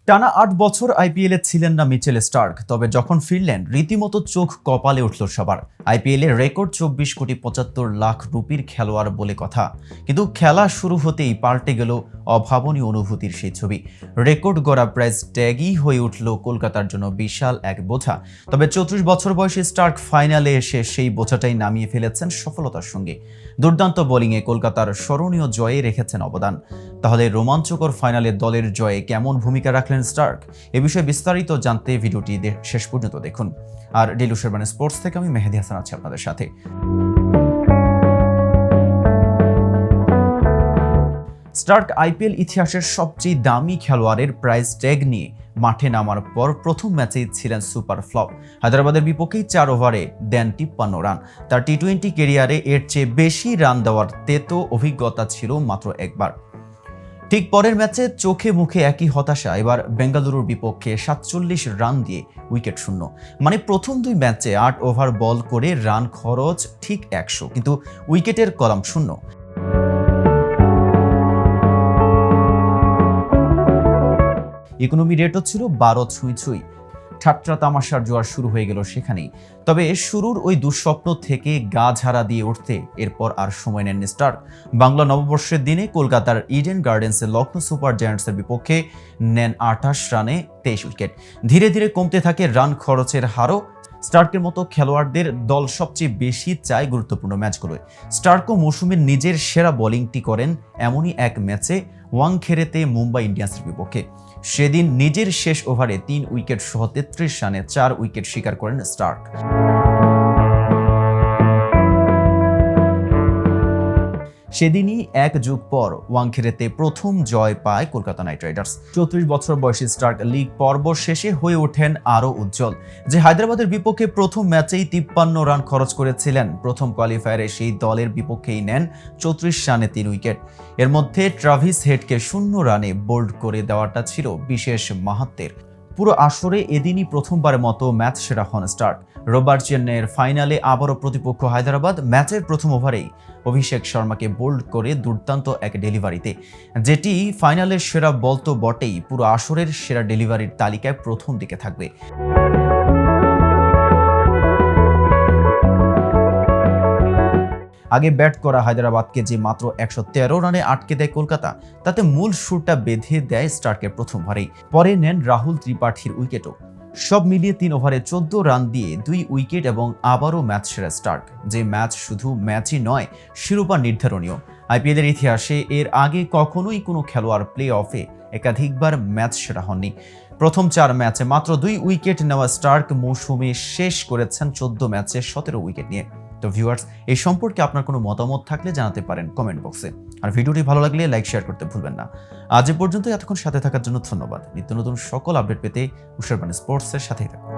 টানা ৮ বছর আইপিএলে ছিলেন না মিচেল স্টার্ক, তবে যখন ফিরলেন রীতিমতো চোখ কপালে উঠল সবার। আইপিএলে রেকর্ড 24,75,00,000 রুপির খেলোয়াড় বলে কথা, কিন্তু খেলা শুরু হতেই পাল্টে গেল অভাবনীয় অনুভূতির সেই ছবি। রেকর্ড গড়া প্রাইস ট্যাগই হয়ে উঠল কলকাতার জন্য বিশাল এক বোঝা। তবে 34 বছর বয়সী স্টার্ক ফাইনালে এসে সেই বোঝাটাই নামিয়ে ফেলেছেন সফলতার সঙ্গে। দুর্দান্ত বোলিংয়ে কলকাতার স্মরণীয় জয়ে রেখেছেন অবদান। তাহলে রোমাঞ্চকর ফাইনালে দলের জয়ে কেমন ভূমিকা রাখলেন স্টার্ক, এ বিষয়ে বিস্তারিত জানতে ভিডিওটি শেষ পর্যন্ত দেখুন। আর ডেইলি শেরবানি স্পোর্টস থেকে আমি মেহেদী হাসান আছি আপনাদের সাথে। স্টার্ক আইপিএল ইতিহাসের সবচেয়ে দামি খেলোয়াড়ের প্রাইস ট্যাগ নিয়ে মাঠে নামার পর প্রথম ম্যাচেই ছিলেন সুপার ফ্লপ। হায়দ্রাবাদের বিপক্ষেই 4 ওভারে দেন 53 রান। তার টি-20 ক্যারিয়ারে এর চেয়ে বেশি রান দেওয়ার তেতো অভিজ্ঞতা ছিল মাত্র একবার। ঠিক পরের ম্যাচে চোখে মুখে একই হতাশা। এবার বেঙ্গালুরুর বিপক্ষে 47 রান দিয়ে উইকেট শূন্য। মানে প্রথম 2 ম্যাচে 8 ওভার বল করে রান খরচ ঠিক 100, কিন্তু উইকেটের কলাম শূন্য। ইকোনমি রেটও ছিল 12 ছুঁই। ঠাট্টা তামাশার জোয়ার শুরু হয়ে গেল সেখানেই। তবে শুরুর ওই দুঃস্বপ্ন থেকে গা ঝাড়া দিয়ে উঠতে এরপর আর সময় নেননি স্টার্ক। বাংলা নববর্ষের দিনে কলকাতার ইডেন গার্ডেন্সে লখনৌ সুপার জায়ান্টসের বিপক্ষে নেন 28 রানে 23 উইকেট। ধীরে ধীরে কমতে থাকে রান খরচের হারও। স্টার্কের মতো খেলোয়াড়দের দল সবচেয়ে বেশি চায় গুরুত্বপূর্ণ ম্যাচগুলোয়। স্টার্কও মৌসুমের নিজের সেরা বোলিংটি করেন এমনই এক ম্যাচে ওয়াংখেড়েতে মুম্বাই ইন্ডিয়ান্সের বিপক্ষে। সেদিন নিজের শেষ ওভারে 3 উইকেট সহ 33 রানে 4 উইকেট শিকার করেন স্টার্ক। সেদিনই 1 যুগ পর ওয়াংখেড়েতে প্রথম জয় পায় কলকাতা নাইট রাইডার্স। 34 বছর বয়সী স্টার্ক লিগ পর্ব শেষে হয়ে ওঠেন আরও উজ্জ্বল। যে হায়দ্রাবাদের বিপক্ষে প্রথম ম্যাচেই 53 রান খরচ করেছিলেন, প্রথম কোয়ালিফায়ারে সেই দলের বিপক্ষেই নেন 34 রানে 3 উইকেট। এর মধ্যে ট্রাভিস হেডকে 0 রানে বোল্ড করে দেওয়াটা ছিল বিশেষ মাহাত্ম্যের। পুরো আসরে এদিনই প্রথমবারের মতো ম্যাচ সেরা হন স্টার্ক। রোববার চেন্নাইয়ের ফাইনালে আবারও প্রতিপক্ষ হায়দ্রাবাদ। ম্যাচের প্রথম ওভারেই অভিষেক শর্মাকে বোল্ড করে দুর্দান্ত এক ডেলিভারিতে, যেটি ফাইনালের সেরা বল তো বটেই, পুরো আসরের সেরা ডেলিভারির তালিকায় প্রথম দিকে থাকবে। আগে ব্যাট করা হায়দ্রাবাদকে যে মাত্র 113 রানে আটকে দেয় কলকাতা, তাতে মূল সুরটা বেঁধে দেয় স্টার্কের প্রথম ওভারেই। পরে নেন রাহুল ত্রিপাঠীর উইকেটও। সব মিলিয়ে 3 ওভারে 14 রান দিয়ে 2 উইকেট এবং আবারও ম্যাচ সেরা স্টার্ক। যে ম্যাচ শুধু ম্যাচই নয়, শিরোপা নির্ধারণীয়। আইপিএলের ইতিহাসে এর আগে কখনোই কোনো খেলোয়াড় প্লে অফে একাধিকবার ম্যাচ সেরা হননি। প্রথম 4 ম্যাচে মাত্র 2 উইকেট নেওয়া স্টার্ক মৌসুমে শেষ করেছেন 14 ম্যাচে 17 উইকেট নিয়ে। তো ভিউয়ার্স, এই সম্পর্কে আপনার কোনো মতামত থাকলে জানাতে পারেন কমেন্ট বক্সে। আর ভিডিওটি ভালো লাগলে লাইক শেয়ার করতে ভুলবেন না। আজ এ পর্যন্ত, এতক্ষণ সাথে থাকার জন্য ধন্যবাদ। নিত্য নতুন সকল আপডেট পেতে শেরবানি স্পোর্টসের সাথেই থাকুন।